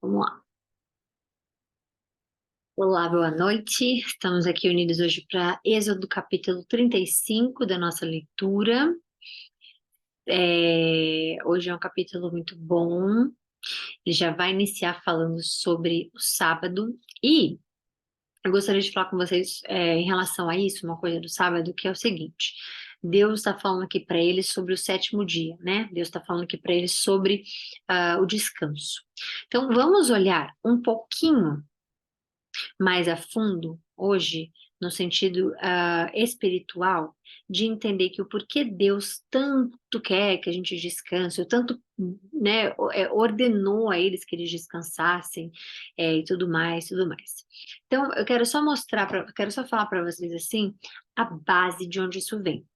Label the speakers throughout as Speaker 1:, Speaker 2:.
Speaker 1: Vamos lá. Olá, boa noite. Estamos aqui unidos hoje para Êxodo capítulo 35 da nossa leitura. Hoje é um capítulo muito bom. Ele já vai iniciar falando sobre o sábado. E eu gostaria de falar com vocês em relação a isso, uma coisa do sábado, que é o seguinte. Deus está falando aqui para eles sobre o sétimo dia, né? Deus está falando aqui para eles sobre o descanso. Então, vamos olhar um pouquinho mais a fundo hoje, no sentido espiritual, de entender que o porquê Deus tanto quer que a gente descanse, ou tanto, né, ordenou a eles que eles descansassem, e tudo mais, tudo mais. Então, eu quero só quero só falar para vocês assim, a base de onde isso vem.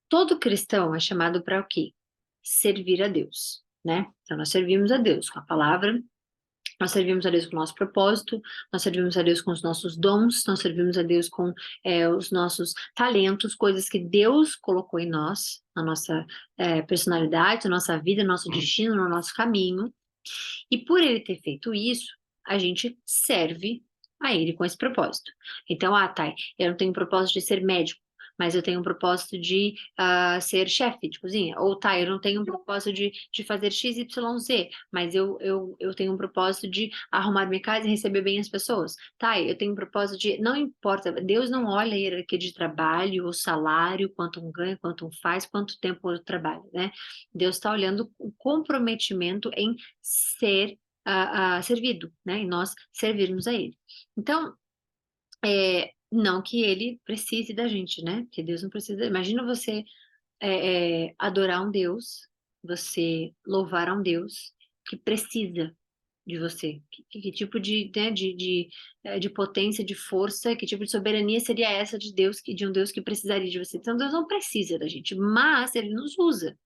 Speaker 1: Todo cristão é chamado para o quê? Servir a Deus, né? Então, nós servimos a Deus com a palavra. Nós servimos a Deus com o nosso propósito, nós servimos a Deus com os nossos dons, nós servimos a Deus com os nossos talentos, coisas que Deus colocou em nós, na nossa personalidade, na nossa vida, no nosso destino, no nosso caminho. E por ele ter feito isso, a gente serve a ele com esse propósito. Então, Thay, eu não tenho o propósito de ser médico, mas eu tenho um propósito de ser chefe de cozinha. Ou, eu não tenho um propósito de fazer X, Y, Z, mas eu tenho um propósito de arrumar minha casa e receber bem as pessoas. Eu tenho um propósito de... Não importa, Deus não olha a hierarquia de trabalho, o salário, quanto um ganha, quanto um faz, quanto tempo eu trabalho, né? Deus está olhando o comprometimento em ser servido, né? E nós servirmos a Ele. Então, não que Ele precise da gente, né? Porque Deus não precisa. Imagina você adorar um Deus, você louvar a um Deus que precisa de você. Que tipo né, de potência, de força, que tipo de soberania seria essa de Deus, de um Deus que precisaria de você? Então, Deus não precisa da gente, mas Ele nos usa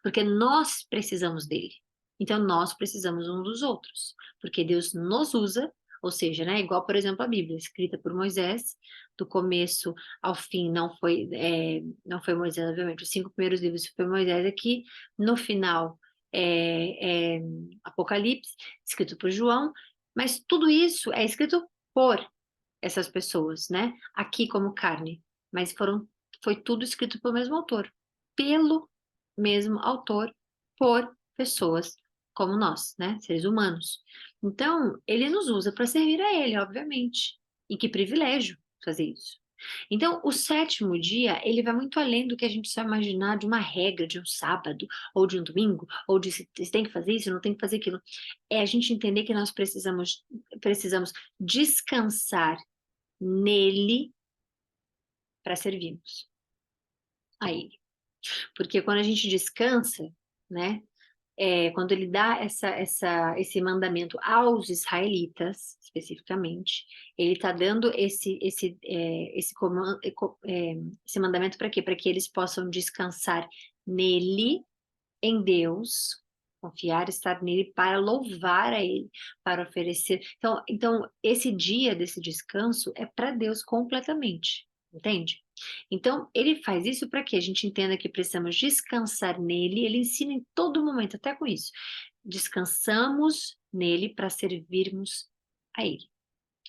Speaker 1: porque nós precisamos dele. Então nós precisamos um dos outros, porque Deus nos usa, ou seja, né, igual por exemplo a Bíblia, escrita por Moisés, do começo ao fim não foi Moisés, obviamente, os 5 primeiros livros foi Moisés aqui, no final Apocalipse, escrito por João, mas tudo isso é escrito por essas pessoas, né? Aqui como carne, mas foi tudo escrito pelo mesmo autor, pelo mesmo autor, por pessoas como nós, né? Seres humanos. Então, ele nos usa para servir a ele, obviamente. E que privilégio fazer isso. Então, o sétimo dia, ele vai muito além do que a gente só imaginar de uma regra, de um sábado, ou de um domingo, ou de se tem que fazer isso, não tem que fazer aquilo. É a gente entender que nós precisamos descansar nele para servirmos a ele. Porque quando a gente descansa, né, quando ele dá esse mandamento aos israelitas, especificamente, ele está dando esse mandamento para quê? Para que eles possam descansar nele, em Deus, confiar, estar nele para louvar a ele, para oferecer. Então esse dia desse descanso é para Deus completamente, entende? Então, ele faz isso para que a gente entenda que precisamos descansar nele, ele ensina em todo momento, até com isso. Descansamos nele para servirmos a ele,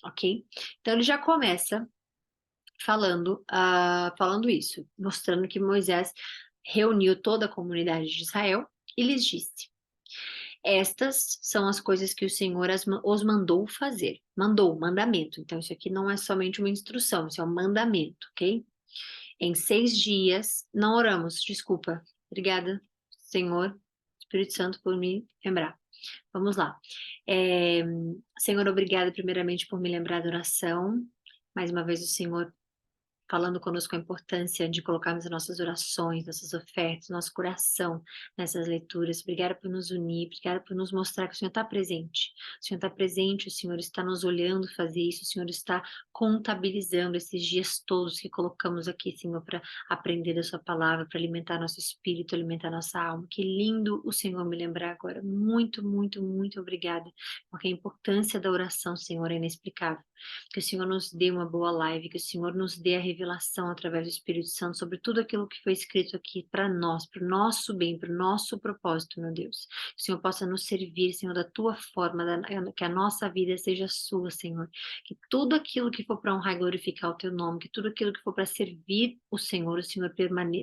Speaker 1: ok? Então, ele já começa falando isso, mostrando que Moisés reuniu toda a comunidade de Israel e lhes disse: Estas são as coisas que o Senhor os mandou fazer. Mandou, mandamento. Então, isso aqui não é somente uma instrução, isso é um mandamento, ok? Em 6 dias, não oramos, desculpa. Obrigada, Senhor, Espírito Santo, por me lembrar. Vamos lá. Senhor, obrigada primeiramente por me lembrar da oração. Mais uma vez, o Senhor falando conosco a importância de colocarmos as nossas orações, nossas ofertas, nosso coração nessas leituras. Obrigada por nos unir, obrigada por nos mostrar que o Senhor está presente. O Senhor está presente, o Senhor está nos olhando fazer isso, o Senhor está contabilizando esses dias todos que colocamos aqui, Senhor, para aprender a Sua palavra, para alimentar nosso espírito, alimentar nossa alma. Que lindo o Senhor me lembrar agora. Muito, muito, muito obrigada, porque a importância da oração, Senhor, é inexplicável. Que o Senhor nos dê uma boa live, que o Senhor nos dê a revelação revelação através do Espírito Santo sobre tudo aquilo que foi escrito aqui para nós, para o nosso bem, para o nosso propósito, meu Deus. Que o Senhor possa nos servir, Senhor, da tua forma, que a nossa vida seja sua, Senhor. Que tudo aquilo que for para honrar e glorificar o teu nome, que tudo aquilo que for para servir o Senhor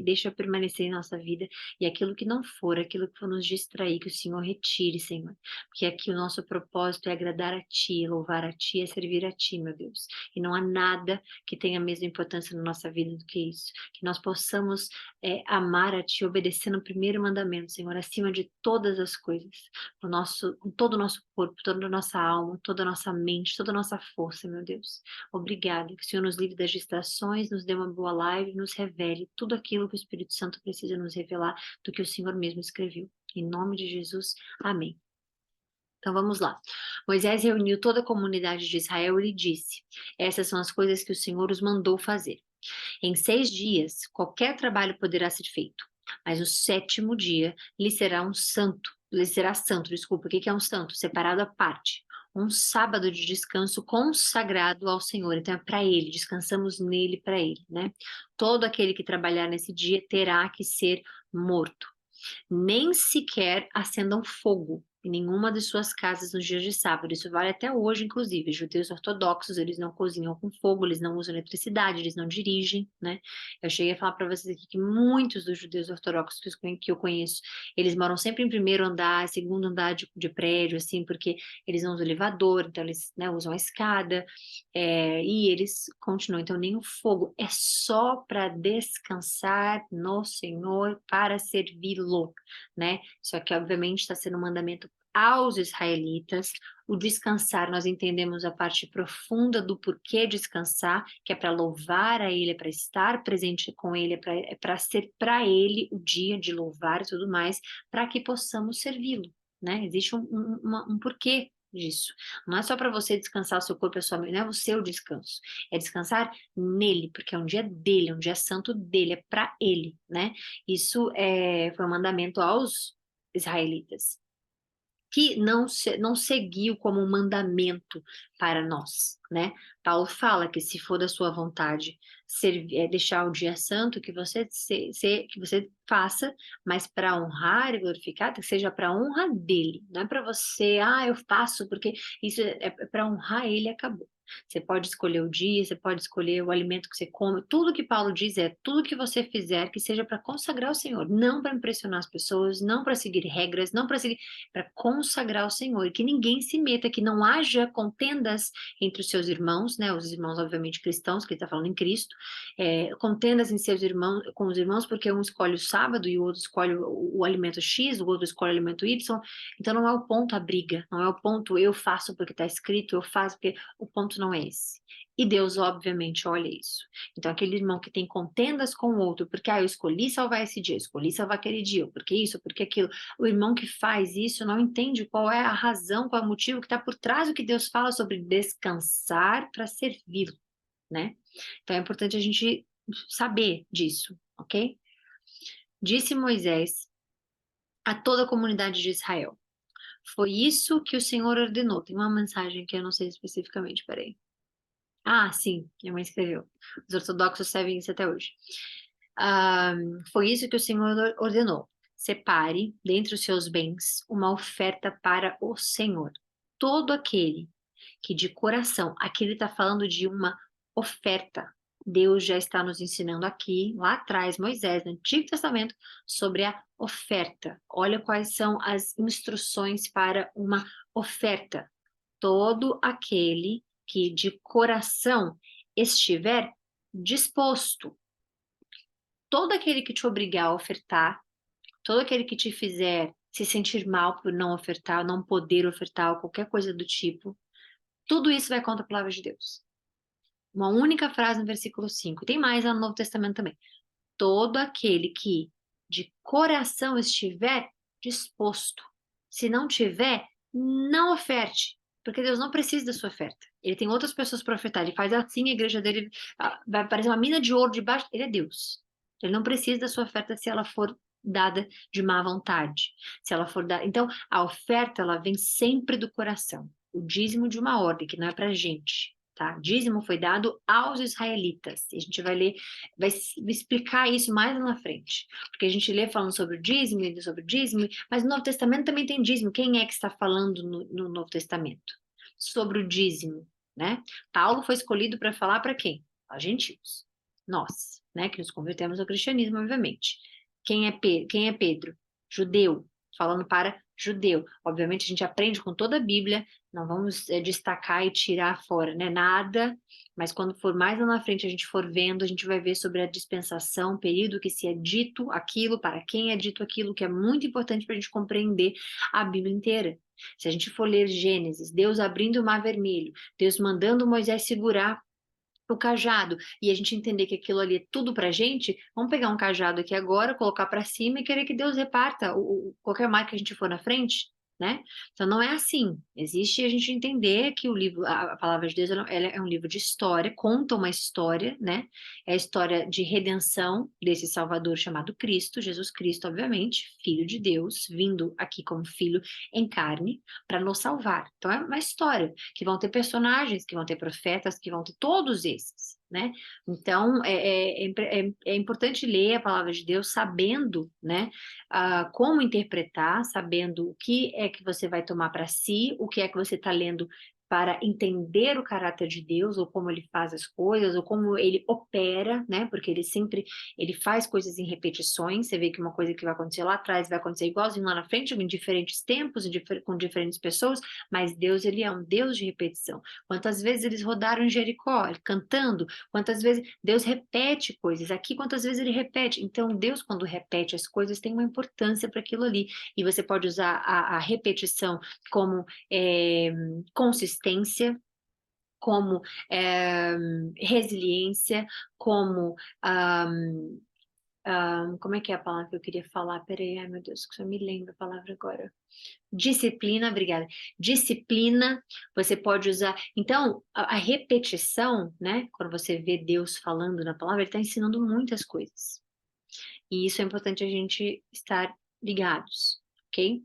Speaker 1: deixa permanecer em nossa vida, e aquilo que não for, aquilo que for nos distrair, que o Senhor retire, Senhor. Porque aqui o nosso propósito é agradar a Ti, louvar a Ti, é servir a Ti, meu Deus. E não há nada que tenha a mesma importância na nossa vida do que isso. Que nós possamos amar a Ti, obedecendo o primeiro mandamento, Senhor, acima de todas as coisas. Com todo o nosso corpo, toda a nossa alma, toda a nossa mente, toda a nossa força, meu Deus. Obrigada. Que o Senhor nos livre das distrações, nos dê uma boa live, nos revele tudo aquilo que o Espírito Santo precisa nos revelar do que o Senhor mesmo escreveu. Em nome de Jesus, amém. Então vamos lá. Moisés reuniu toda a comunidade de Israel e lhe disse: essas são as coisas que o Senhor os mandou fazer. Em 6 dias, qualquer trabalho poderá ser feito, mas o 7º dia lhe será santo, desculpa, o que é um santo? Separado à parte. Um sábado de descanso consagrado ao Senhor. Então é para Ele, descansamos nele para Ele, né? Todo aquele que trabalhar nesse dia terá que ser morto. Nem sequer acendam fogo em nenhuma de suas casas nos dias de sábado. Isso vale até hoje, inclusive. Judeus ortodoxos, eles não cozinham com fogo, eles não usam eletricidade, eles não dirigem, né? Eu cheguei a falar para vocês aqui que muitos dos judeus ortodoxos que eu conheço, eles moram sempre em primeiro andar, segundo andar de prédio, assim, porque eles não usam elevador, então eles, né, usam a escada, e eles continuam. Então, nem o fogo, é só para descansar no Senhor, para servi-lo, né? Só que, obviamente, está sendo um mandamento aos israelitas. O descansar, nós entendemos a parte profunda do porquê descansar, que é para louvar a Ele, é para estar presente com Ele, é para ser para Ele o dia de louvar e tudo mais, para que possamos servi-lo, né? Existe um porquê disso. Não é só para você descansar o seu corpo e a sua mente, não é o seu descanso. É descansar nele, porque é um dia dele, é um dia santo dele, é para ele, né? Isso foi um mandamento aos israelitas, que não seguiu como um mandamento para nós, né? Paulo fala que se for da sua vontade deixar o dia santo, que você que você faça, mas para honrar e glorificar, que seja para honra dele, não é para você, eu faço porque isso é para honrar ele e acabou. Você pode escolher o dia, você pode escolher o alimento que você come. Tudo que Paulo diz é tudo que você fizer que seja para consagrar o Senhor, não para impressionar as pessoas, não para seguir regras, não para seguir, para consagrar o Senhor, e que ninguém se meta, que não haja contendas entre os seus irmãos, né? Os irmãos, obviamente, cristãos, que ele está falando em Cristo, contendas em seus irmãos, com os irmãos, porque um escolhe o sábado e o outro escolhe o alimento X, o outro escolhe o alimento Y. Então não é o ponto a briga, não é o ponto eu faço porque está escrito, eu faço porque o ponto não é esse. E Deus, obviamente, olha isso. Então, aquele irmão que tem contendas com o outro, porque eu escolhi salvar esse dia, eu escolhi salvar aquele dia, porque isso, porque aquilo. O irmão que faz isso não entende qual é a razão, qual é o motivo que está por trás do que Deus fala sobre descansar para servir, né? Então, é importante a gente saber disso, ok? Disse Moisés a toda a comunidade de Israel: foi isso que o Senhor ordenou. Tem uma mensagem que eu não sei especificamente, peraí. Sim, minha mãe escreveu. Os ortodoxos servem isso até hoje. Foi isso que o Senhor ordenou. Separe, dentre os seus bens, uma oferta para o Senhor. Todo aquele que de coração, aqui ele está falando de uma oferta. Deus já está nos ensinando aqui, lá atrás, Moisés, no Antigo Testamento, sobre a oferta. Olha quais são as instruções para uma oferta. Todo aquele que de coração estiver disposto. Todo aquele que te obrigar a ofertar, todo aquele que te fizer se sentir mal por não ofertar, não poder ofertar, ou qualquer coisa do tipo, tudo isso vai contra a palavra de Deus. Uma única frase no versículo 5. Tem mais lá no Novo Testamento também. Todo aquele que de coração estiver disposto. Se não tiver, não oferte. Porque Deus não precisa da sua oferta. Ele tem outras pessoas para ofertar. Ele faz assim, a igreja dele vai parecer uma mina de ouro debaixo. Ele é Deus. Ele não precisa da sua oferta se ela for dada de má vontade. Se ela for dada. Então, a oferta, ela vem sempre do coração. O dízimo de uma ordem, que não é para gente. tá? Dízimo foi dado aos israelitas. E a gente vai ler, vai explicar isso mais lá na frente. Porque a gente lê falando sobre o dízimo, mas no Novo Testamento também tem dízimo. Quem é que está falando no Novo Testamento sobre o dízimo, né? Paulo foi escolhido para falar para quem? Aos gentios. Nós, né? Que nos convertemos ao cristianismo, obviamente. Quem é Pedro? Judeu, falando para judeu. Obviamente, a gente aprende com toda a Bíblia, não vamos destacar e tirar fora, né? Nada, mas quando for mais lá na frente, a gente for vendo, a gente vai ver sobre a dispensação, período que se é dito aquilo, para quem é dito aquilo, que é muito importante para a gente compreender a Bíblia inteira. Se a gente for ler Gênesis, Deus abrindo o mar vermelho, Deus mandando Moisés segurar o cajado, e a gente entender que aquilo ali é tudo pra gente, vamos pegar um cajado aqui agora, colocar para cima e querer que Deus reparta qualquer mar que a gente for na frente, né? Então não é assim. Existe a gente entender que o livro, a palavra de Deus, ela é um livro de história, conta uma história, né? É a história de redenção desse Salvador chamado Cristo, Jesus Cristo, obviamente, Filho de Deus, vindo aqui como filho em carne para nos salvar. Então é uma história que vão ter personagens, que vão ter profetas, que vão ter todos esses, né? Então é importante ler a palavra de Deus sabendo, né? Como interpretar, sabendo o que é que você vai tomar para si, o que é que você está lendo para entender o caráter de Deus, ou como ele faz as coisas, ou como ele opera, né? Porque ele faz coisas em repetições. Você vê que uma coisa que vai acontecer lá atrás vai acontecer igualzinho lá na frente, em diferentes tempos, com diferentes pessoas, mas Deus, ele é um Deus de repetição. Quantas vezes eles rodaram em Jericó, cantando, quantas vezes Deus repete coisas, aqui quantas vezes ele repete. Então, Deus, quando repete as coisas, tem uma importância para aquilo ali, e você pode usar a repetição como consistência, como resiliência, como como é que é a palavra que eu queria falar? Peraí, ai meu Deus, que só me lembro a palavra agora. Disciplina, obrigada. Disciplina, você pode usar. Então, a repetição, né? Quando você vê Deus falando na palavra, ele está ensinando muitas coisas. E isso é importante a gente estar ligados, ok?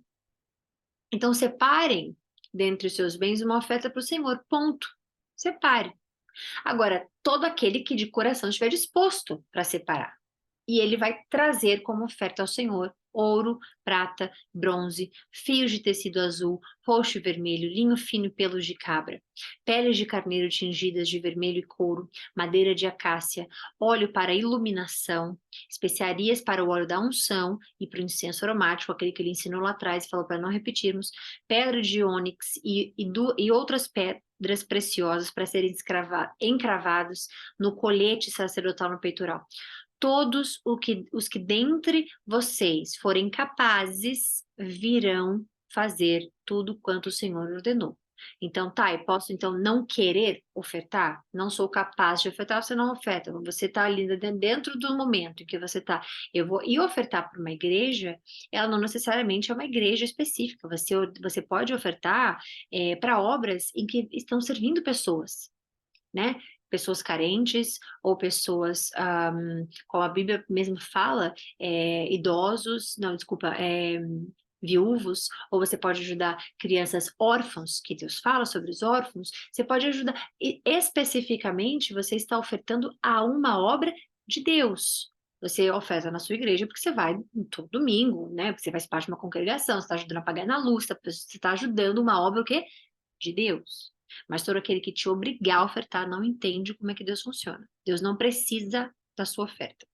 Speaker 1: Então, separem dentre os seus bens uma oferta para o Senhor, ponto. Separe. Agora, todo aquele que de coração estiver disposto para separar. E ele vai trazer como oferta ao Senhor ouro, prata, bronze, fios de tecido azul, roxo e vermelho, linho fino e pelos de cabra, peles de carneiro tingidas de vermelho e couro, madeira de acácia, óleo para iluminação, especiarias para o óleo da unção e para o incenso aromático, aquele que ele ensinou lá atrás e falou para não repetirmos, pedra de ônix e outras pedras preciosas para serem encravados no colete sacerdotal no peitoral. Todos os que dentre vocês forem capazes virão fazer tudo quanto o Senhor ordenou. Então, tá, eu posso então não querer ofertar? Não sou capaz de ofertar, você não oferta. Você está ali dentro do momento em que você está. Eu vou ir ofertar para uma igreja, ela não necessariamente é uma igreja específica. Você pode ofertar para obras em que estão servindo pessoas, né? Pessoas carentes ou pessoas, como a Bíblia mesmo fala, idosos, não, desculpa, viúvos, ou você pode ajudar crianças órfãos, que Deus fala sobre os órfãos, você pode ajudar, e especificamente você está ofertando a uma obra de Deus. Você oferta na sua igreja porque você vai todo domingo, né? Porque você faz parte de uma congregação, você está ajudando a pagar na luz, você está ajudando uma obra o quê? De Deus. Mas todo aquele que te obrigar a ofertar não entende como é que Deus funciona. Deus não precisa da sua oferta.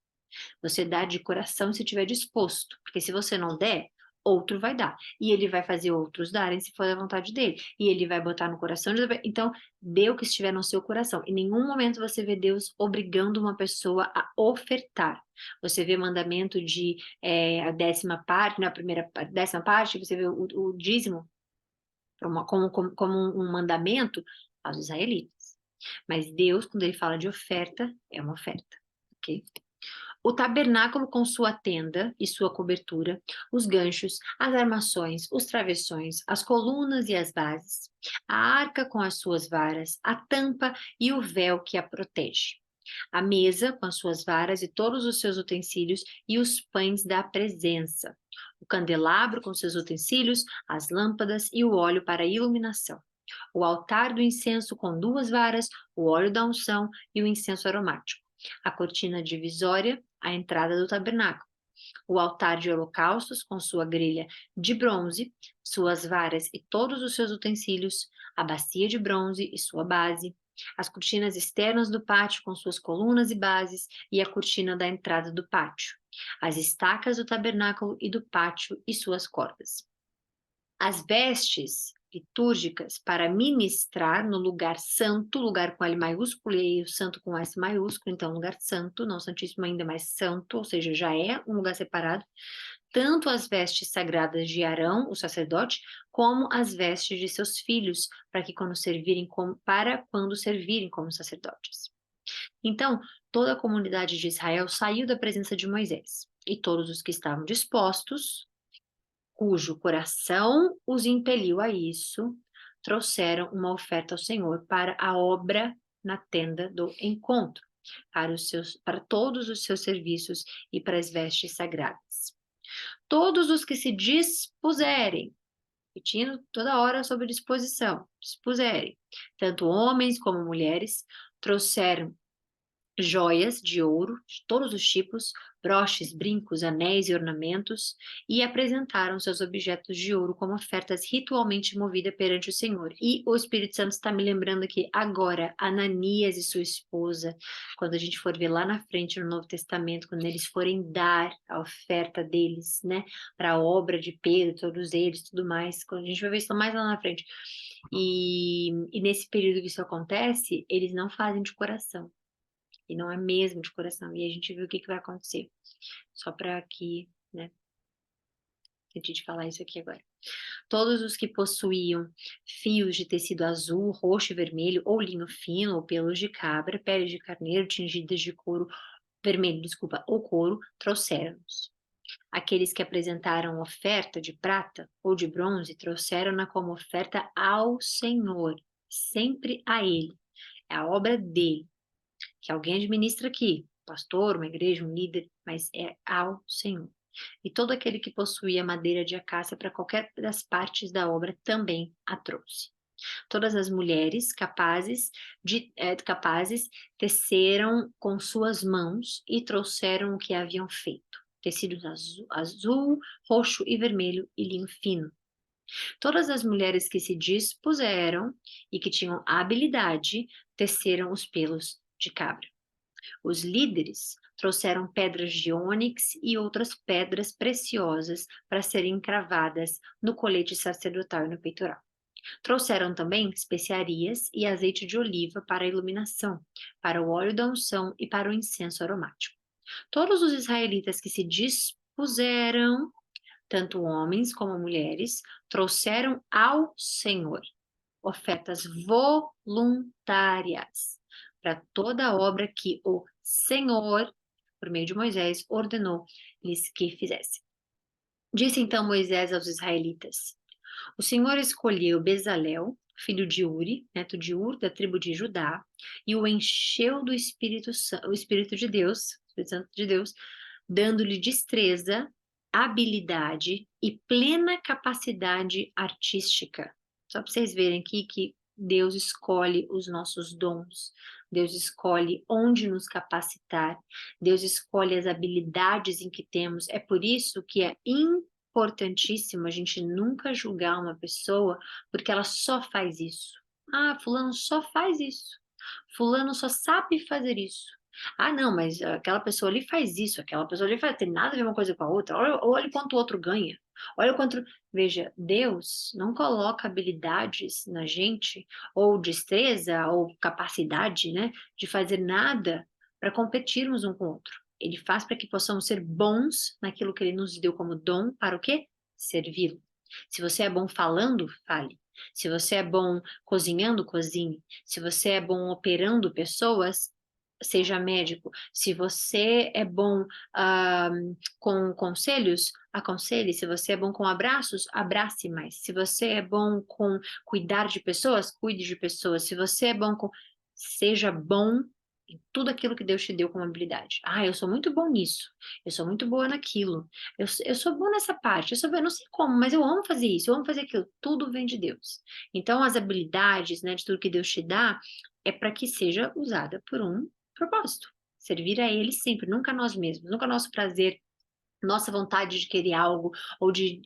Speaker 1: Você dá de coração se estiver disposto, porque se você não der, outro vai dar. E ele vai fazer outros darem se for da vontade dele. E ele vai botar no coração. Então, dê o que estiver no seu coração. Em nenhum momento você vê Deus obrigando uma pessoa a ofertar. Você vê mandamento de a 10ª parte, na primeira 10ª parte, você vê o dízimo como um mandamento aos israelitas. Mas Deus, quando ele fala de oferta, é uma oferta, ok? O tabernáculo com sua tenda e sua cobertura, os ganchos, as armações, os travessões, as colunas e as bases, a arca com as suas varas, a tampa e o véu que a protege, a mesa com as suas varas e todos os seus utensílios e os pães da presença, o candelabro com seus utensílios, as lâmpadas e o óleo para iluminação, o altar do incenso com 2 varas, o óleo da unção e o incenso aromático, a cortina divisória, a entrada do tabernáculo, o altar de holocaustos com sua grelha de bronze, suas varas e todos os seus utensílios, a bacia de bronze e sua base, as cortinas externas do pátio com suas colunas e bases e a cortina da entrada do pátio, as estacas do tabernáculo e do pátio e suas cordas. As vestes litúrgicas para ministrar no lugar santo, lugar com L maiúsculo e o santo com S maiúsculo, então lugar santo, não santíssimo ainda mais santo, ou seja, já é um lugar separado, tanto as vestes sagradas de Arão, o sacerdote, como as vestes de seus filhos, para quando servirem como sacerdotes. Então, toda a comunidade de Israel saiu da presença de Moisés, e todos os que estavam dispostos, cujo coração os impeliu a isso, trouxeram uma oferta ao Senhor para a obra na tenda do encontro, para todos os seus serviços e para as vestes sagradas. Todos os que se dispuserem, repetindo toda hora sobre dispuserem, tanto homens como mulheres, trouxeram joias de ouro de todos os tipos, broches, brincos, anéis e ornamentos, e apresentaram seus objetos de ouro como ofertas ritualmente movidas perante o Senhor. E o Espírito Santo está me lembrando aqui agora, Ananias e sua esposa, quando a gente for ver lá na frente no Novo Testamento, quando eles forem dar a oferta deles, né, para a obra de Pedro, todos eles, tudo mais, quando a gente vai ver isso mais lá na frente. E nesse período que isso acontece, eles não fazem de coração. E não é mesmo de coração. E a gente viu o que vai acontecer. Só para aqui, né? Antes de falar isso aqui agora. Todos os que possuíam fios de tecido azul, roxo e vermelho, ou linho fino, ou pelos de cabra, peles de carneiro, tingidas de couro vermelho, ou couro, trouxeram-nos. Aqueles que apresentaram oferta de prata ou de bronze, trouxeram-na como oferta ao Senhor, sempre a Ele. É a obra dele. Que alguém administra aqui, pastor, uma igreja, um líder, mas é ao Senhor. E todo aquele que possuía madeira de acácia para qualquer das partes da obra também a trouxe. Todas as mulheres capazes teceram com suas mãos e trouxeram o que haviam feito. Tecidos azul, roxo e vermelho e linho fino. Todas as mulheres que se dispuseram e que tinham habilidade teceram os pelos de cabra. Os líderes trouxeram pedras de ônix e outras pedras preciosas para serem encravadas no colete sacerdotal e no peitoral. Trouxeram também especiarias e azeite de oliva para a iluminação, para o óleo da unção e para o incenso aromático. Todos os israelitas que se dispuseram, tanto homens como mulheres, trouxeram ao Senhor ofertas voluntárias para toda a obra que o Senhor, por meio de Moisés, ordenou-lhes que fizessem. Disse então Moisés aos israelitas: O Senhor escolheu Bezalel, filho de Uri, neto de Ur, da tribo de Judá, e o encheu do Espírito de Deus, Espírito Santo de Deus, dando-lhe destreza, habilidade e plena capacidade artística. Só para vocês verem aqui que Deus escolhe os nossos dons, Deus escolhe onde nos capacitar, Deus escolhe as habilidades em que temos. É por isso que é importantíssimo a gente nunca julgar uma pessoa porque ela só faz isso. Ah, fulano só faz isso. Fulano só sabe fazer isso. Ah, não, mas aquela pessoa ali faz isso, aquela pessoa ali faz, tem nada a ver uma coisa com a outra. Olha quanto o outro ganha. Olha quanto. Veja, Deus não coloca habilidades na gente, ou destreza, ou capacidade, né, de fazer nada para competirmos um com o outro. Ele faz para que possamos ser bons naquilo que ele nos deu como dom, para o quê? Servi-lo. Se você é bom falando, fale. Se você é bom cozinhando, cozinhe. Se você é bom operando pessoas, seja médico. Se você é bom com conselhos, aconselhe. Se você é bom com abraços, abrace mais. Se você é bom com cuidar de pessoas, cuide de pessoas. Se você é bom com... Seja bom em tudo aquilo que Deus te deu como habilidade. Ah, eu sou muito bom nisso, eu sou muito boa naquilo, eu sou bom nessa parte, eu não sei como, mas eu amo fazer isso, eu amo fazer aquilo, tudo vem de Deus. Então, as habilidades, né, de tudo que Deus te dá, é para que seja usada por um propósito. Servir a Ele sempre, nunca a nós mesmos, nunca nosso prazer, nossa vontade de querer algo, ou de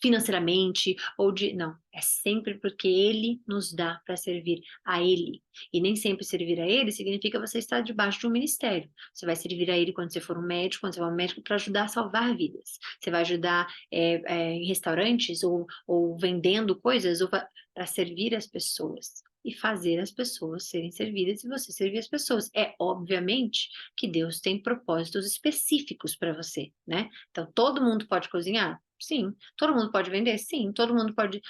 Speaker 1: financeiramente, ou de. Não, é sempre porque Ele nos dá para servir a Ele. E nem sempre servir a Ele significa você estar debaixo de um ministério. Você vai servir a Ele quando você for um médico, quando você for um médico para ajudar a salvar vidas. Você vai ajudar em restaurantes, ou vendendo coisas, ou para servir as pessoas. E fazer as pessoas serem servidas e você servir as pessoas. É, obviamente, que Deus tem propósitos específicos para você, né? Então, todo mundo pode cozinhar? Sim. Todo mundo pode vender? Sim. Todo mundo pode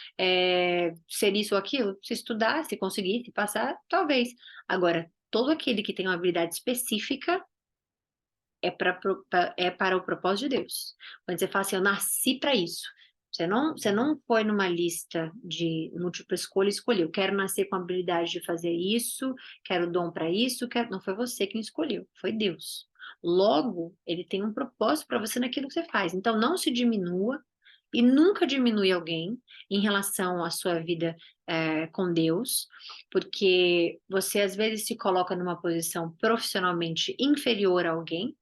Speaker 1: ser isso ou aquilo? Se estudar, se conseguir, se passar, talvez. Agora, todo aquele que tem uma habilidade específica é para o propósito de Deus. Quando você fala assim, eu nasci para isso. Você não foi numa lista de múltipla escolha e escolheu. Quero nascer com a habilidade de fazer isso, quero dom para isso, não foi você quem escolheu, foi Deus. Logo, ele tem um propósito para você naquilo que você faz. Então, não se diminua e nunca diminui alguém em relação à sua vida com Deus, porque você às vezes se coloca numa posição profissionalmente inferior a alguém,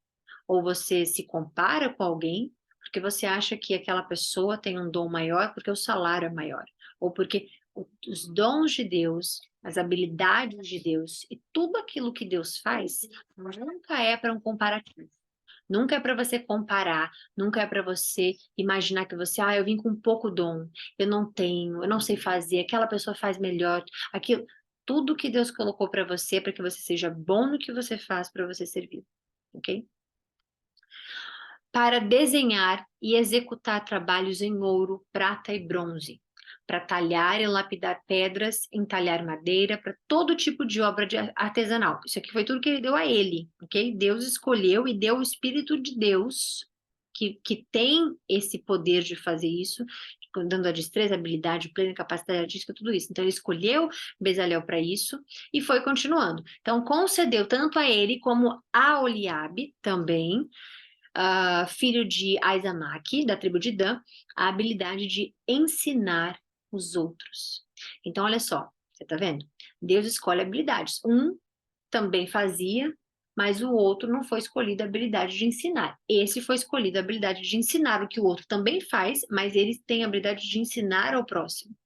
Speaker 1: ou você se compara com alguém, porque você acha que aquela pessoa tem um dom maior porque o salário é maior, ou porque os dons de Deus, as habilidades de Deus e tudo aquilo que Deus faz nunca é para um comparativo. Nunca é para você comparar, nunca é para você imaginar que você, eu vim com pouco dom, eu não tenho, eu não sei fazer, aquela pessoa faz melhor, aquilo, tudo que Deus colocou para você, para que você seja bom no que você faz, para você servir, ok? Para desenhar e executar trabalhos em ouro, prata e bronze, para talhar e lapidar pedras, entalhar madeira, para todo tipo de obra artesanal. Isso aqui foi tudo que ele deu a ele, ok? Deus escolheu e deu o Espírito de Deus, que tem esse poder de fazer isso, dando a destreza, habilidade, plena capacidade artística, tudo isso. Então, ele escolheu Bezalel para isso e foi continuando. Então, concedeu tanto a ele como a Oliabe também, filho de Aizamaque, da tribo de Dan, a habilidade de ensinar os outros. Então, olha só, você tá vendo? Deus escolhe habilidades. Um também fazia, mas o outro não foi escolhido a habilidade de ensinar. Esse foi escolhido a habilidade de ensinar o que o outro também faz, mas ele tem a habilidade de ensinar ao próximo.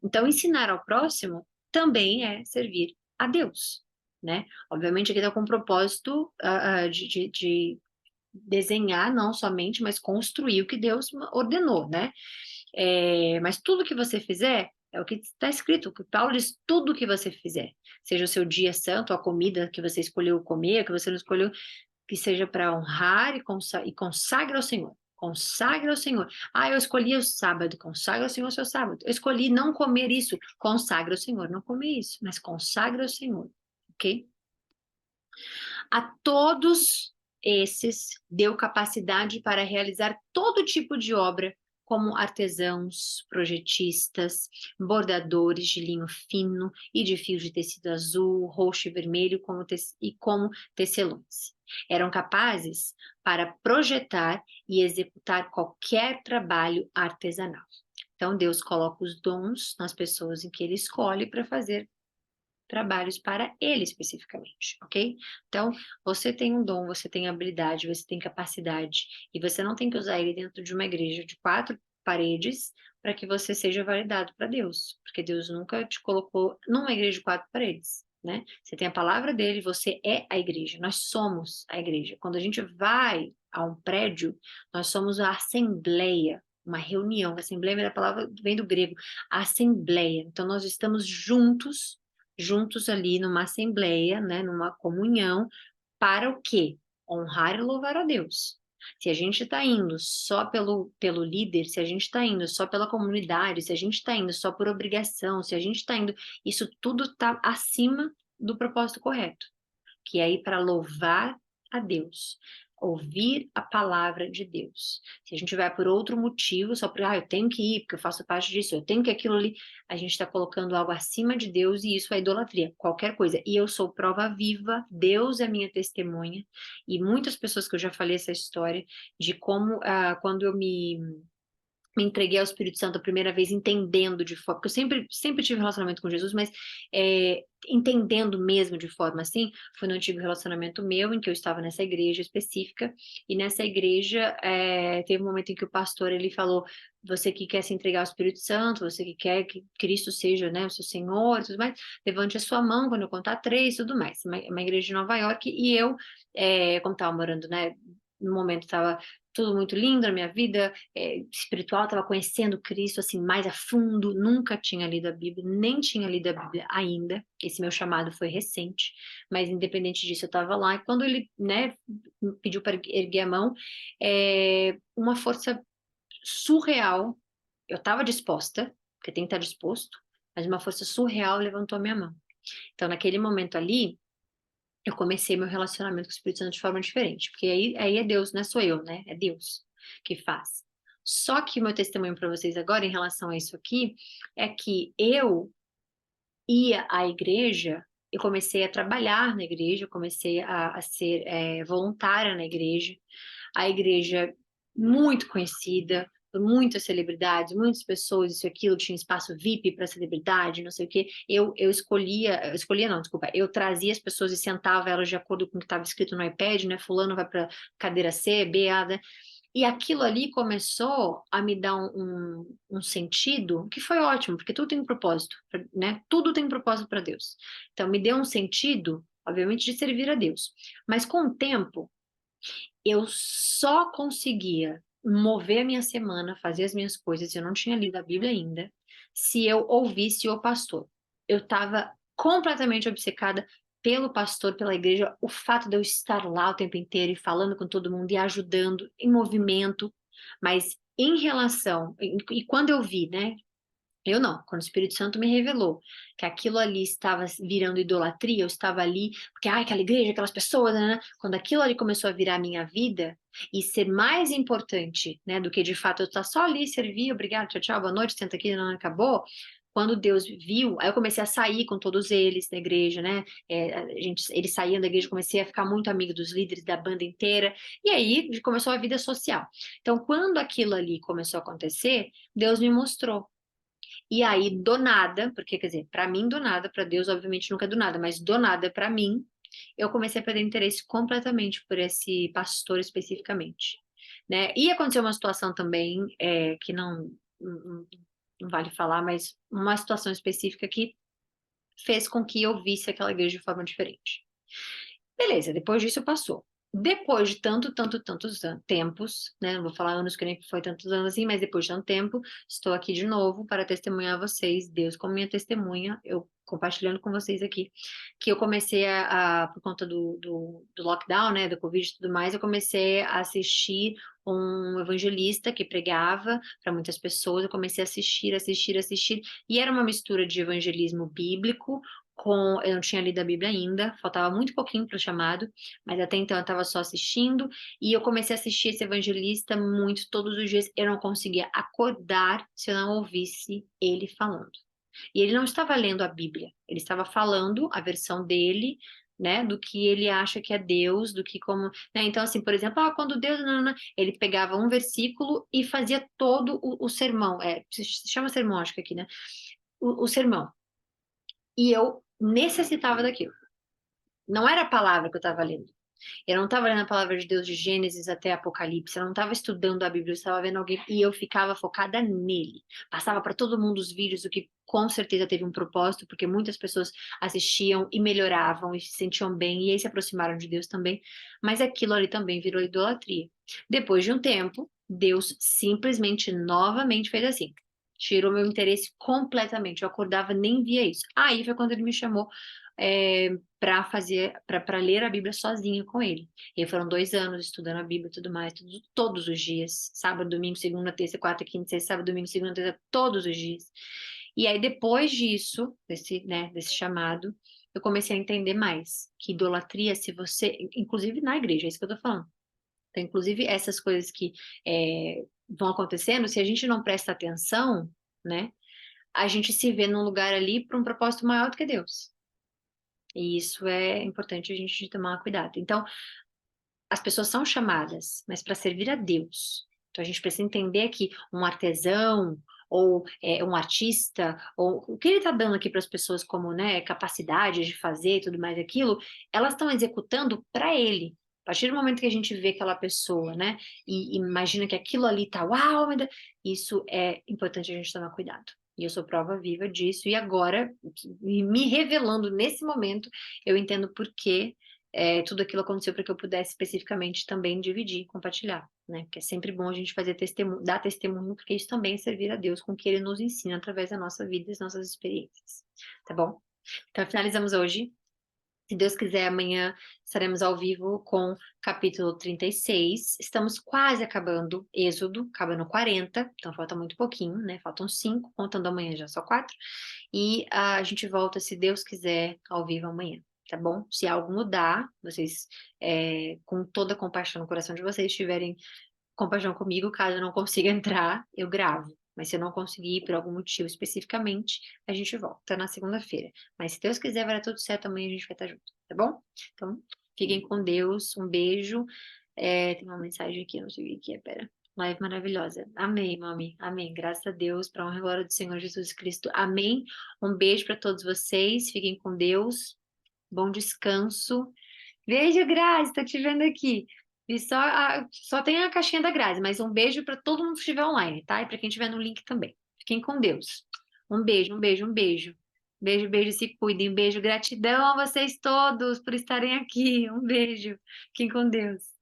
Speaker 1: Então, ensinar ao próximo também é servir a Deus, né? Obviamente, aqui está com o propósito de desenhar não somente, mas construir o que Deus ordenou, né? Mas tudo que você fizer é o que está escrito, o que Paulo diz, tudo que você fizer, seja o seu dia santo, a comida que você escolheu comer, que você não escolheu, que seja para honrar e consagre ao Senhor. Consagre ao Senhor. Eu escolhi o sábado, consagre ao Senhor o seu sábado. Eu escolhi não comer isso, consagre ao Senhor, não comer isso, mas consagre ao Senhor, ok? A todos esses deu capacidade para realizar todo tipo de obra, como artesãos, projetistas, bordadores de linho fino e de fios de tecido azul, roxo e vermelho, como tecelões. Eram capazes para projetar e executar qualquer trabalho artesanal. Então, Deus coloca os dons nas pessoas em que Ele escolhe para fazer trabalhos para ele especificamente, ok? Então, você tem um dom, você tem habilidade, você tem capacidade, e você não tem que usar ele dentro de uma igreja de 4 paredes para que você seja validado para Deus, porque Deus nunca te colocou numa igreja de 4 paredes, né? Você tem a palavra dele, você é a igreja, nós somos a igreja. Quando a gente vai a um prédio, nós somos a assembleia, uma reunião. A assembleia vem da palavra, vem do grego, assembleia. Então, nós estamos juntos ali numa assembleia, né, numa comunhão, para o quê? Honrar e louvar a Deus. Se a gente está indo só pelo líder, se a gente está indo só pela comunidade, se a gente está indo só por obrigação, se a gente está indo, isso tudo está acima do propósito correto, que é ir para louvar a Deus. ouvir a palavra de Deus. Se a gente vai por outro motivo, só por, eu tenho que ir, porque eu faço parte disso, eu tenho que aquilo ali, a gente está colocando algo acima de Deus e isso é idolatria, qualquer coisa. E eu sou prova viva, Deus é minha testemunha, e muitas pessoas que eu já falei essa história, de como, quando eu me entreguei ao Espírito Santo a primeira vez, entendendo de forma, porque eu sempre tive relacionamento com Jesus, mas entendendo mesmo de forma assim, foi no antigo relacionamento meu, em que eu estava nessa igreja específica, e nessa igreja teve um momento em que o pastor, ele falou, você que quer se entregar ao Espírito Santo, você que quer que Cristo seja, né, o seu Senhor, e tudo mais, levante a sua mão quando eu contar três, tudo mais. Uma igreja de Nova York, e eu, como estava morando, né, no momento estava tudo muito lindo na minha vida espiritual, estava conhecendo Cristo assim mais a fundo, nunca tinha lido a Bíblia, nem tinha lido a Bíblia ainda. Esse meu chamado foi recente, mas independente disso eu estava lá e quando ele, né, me pediu para erguer a mão, uma força surreal, eu estava disposta, porque tem que estar disposto, mas uma força surreal levantou a minha mão. Então naquele momento ali eu comecei meu relacionamento com o Espírito Santo de forma diferente, porque aí é Deus, não sou eu, né? É Deus que faz. Só que o meu testemunho para vocês agora em relação a isso aqui é que eu ia à igreja, eu comecei a trabalhar na igreja, eu comecei a ser voluntária na igreja, a igreja muito conhecida por muitas celebridades, muitas pessoas, isso e aquilo, tinha espaço VIP para celebridade, não sei o quê. Eu escolhia não, desculpa, eu trazia as pessoas e sentava elas de acordo com o que estava escrito no iPad, né? Fulano vai para cadeira C, B, A, né? E aquilo ali começou a me dar um sentido que foi ótimo, porque tudo tem um propósito, né? Tudo tem um propósito para Deus. Então, me deu um sentido, obviamente, de servir a Deus. Mas com o tempo, eu só conseguia mover a minha semana, fazer as minhas coisas, eu não tinha lido a Bíblia ainda, se eu ouvisse o pastor. Eu estava completamente obcecada pelo pastor, pela igreja, o fato de eu estar lá o tempo inteiro e falando com todo mundo e ajudando em movimento, mas em relação, e quando eu vi, né, eu não, quando o Espírito Santo me revelou que aquilo ali estava virando idolatria, eu estava ali, porque, aquela igreja, aquelas pessoas, né? Quando aquilo ali começou a virar a minha vida e ser mais importante, né, do que de fato eu estar só ali, servir, obrigado, tchau, tchau, boa noite, senta aqui, não acabou. Quando Deus viu, aí eu comecei a sair com todos eles da igreja, né? Eles saíam da igreja, comecei a ficar muito amigo dos líderes da banda inteira, e aí começou a vida social. Então, quando aquilo ali começou a acontecer, Deus me mostrou. E aí, do nada, porque quer dizer, para mim, do nada, para Deus, obviamente, nunca é do nada, mas do nada, para mim, eu comecei a perder interesse completamente por esse pastor especificamente, né? E aconteceu uma situação também que não, não vale falar, mas uma situação específica que fez com que eu visse aquela igreja de forma diferente. Beleza, depois disso passou. Depois de tantos tempos, né? Não vou falar anos, que nem foi tantos anos assim, mas depois de tanto tempo, estou aqui de novo para testemunhar a vocês, Deus como minha testemunha, eu compartilhando com vocês aqui, que eu comecei por conta do lockdown, né? Do Covid e tudo mais, eu comecei a assistir um evangelista que pregava para muitas pessoas, eu comecei a assistir, e era uma mistura de evangelismo bíblico eu não tinha lido a Bíblia ainda, faltava muito pouquinho para o chamado, mas até então eu estava só assistindo, e eu comecei a assistir esse evangelista muito, todos os dias, eu não conseguia acordar se eu não ouvisse ele falando. E ele não estava lendo a Bíblia, ele estava falando a versão dele, né, do que ele acha que é Deus, do que como, né, então assim, por exemplo, quando Deus, não, ele pegava um versículo e fazia todo o sermão, se chama sermão, acho que aqui, né, o sermão. E eu necessitava daquilo. Não era a palavra que eu estava lendo. Eu não estava lendo a palavra de Deus de Gênesis até Apocalipse. Eu não estava estudando a Bíblia. Eu estava vendo alguém e eu ficava focada nele. Passava para todo mundo os vídeos, o que com certeza teve um propósito, porque muitas pessoas assistiam e melhoravam e se sentiam bem e aí se aproximaram de Deus também. Mas aquilo ali também virou idolatria. Depois de um tempo, Deus simplesmente novamente fez assim. Tirou meu interesse completamente. Eu acordava, nem via isso. Aí foi quando ele me chamou para ler a Bíblia sozinha com ele. E aí foram 2 anos estudando a Bíblia e tudo mais, todos os dias, sábado, domingo, segunda, terça, quarta, quinta, sexta, sábado, domingo, segunda, terça, todos os dias. E aí depois disso, desse chamado, eu comecei a entender mais que idolatria, se você, inclusive na igreja, é isso que eu tô falando. Então, inclusive, essas coisas que vão acontecendo, se a gente não presta atenção, né, a gente se vê num lugar ali para um propósito maior do que Deus. E isso é importante a gente tomar cuidado. Então, as pessoas são chamadas, mas para servir a Deus. Então a gente precisa entender que um artesão ou um artista, ou o que ele está dando aqui para as pessoas como, né, capacidade de fazer e tudo mais aquilo, elas estão executando para ele. A partir do momento que a gente vê aquela pessoa, né, e imagina que aquilo ali tá, uau, isso é importante a gente tomar cuidado. E eu sou prova viva disso, e agora, me revelando nesse momento, eu entendo por que tudo aquilo aconteceu para que eu pudesse especificamente também dividir, compartilhar, né? Porque é sempre bom a gente fazer testemunho, dar testemunho, porque isso também é servir a Deus com o que Ele nos ensina através da nossa vida e das nossas experiências, tá bom? Então, finalizamos hoje. Se Deus quiser, amanhã estaremos ao vivo com capítulo 36. Estamos quase acabando Êxodo, acabando 40, então falta muito pouquinho, né? Faltam 5, contando amanhã já só 4. E a gente volta, se Deus quiser, ao vivo amanhã, tá bom? Se algo mudar, vocês, com toda a compaixão no coração de vocês, tiverem compaixão comigo, caso eu não consiga entrar, eu gravo. Mas se eu não conseguir, por algum motivo especificamente, a gente volta na segunda-feira. Mas se Deus quiser, vai dar tudo certo, amanhã a gente vai estar junto, tá bom? Então, fiquem com Deus, um beijo. Tem uma mensagem aqui, não sei o que é, pera. Live maravilhosa. Amém, mami. Amém. Graças a Deus, para a honra e glória do Senhor Jesus Cristo. Amém. Um beijo para todos vocês. Fiquem com Deus. Bom descanso. Beijo, Grazi. Tô te vendo aqui. E só tem a caixinha da Grazi, mas um beijo para todo mundo que estiver online, tá? E para quem estiver no link também. Fiquem com Deus. Um beijo, um beijo, um beijo. Beijo, beijo, se cuidem. Beijo, gratidão a vocês todos por estarem aqui. Um beijo. Fiquem com Deus.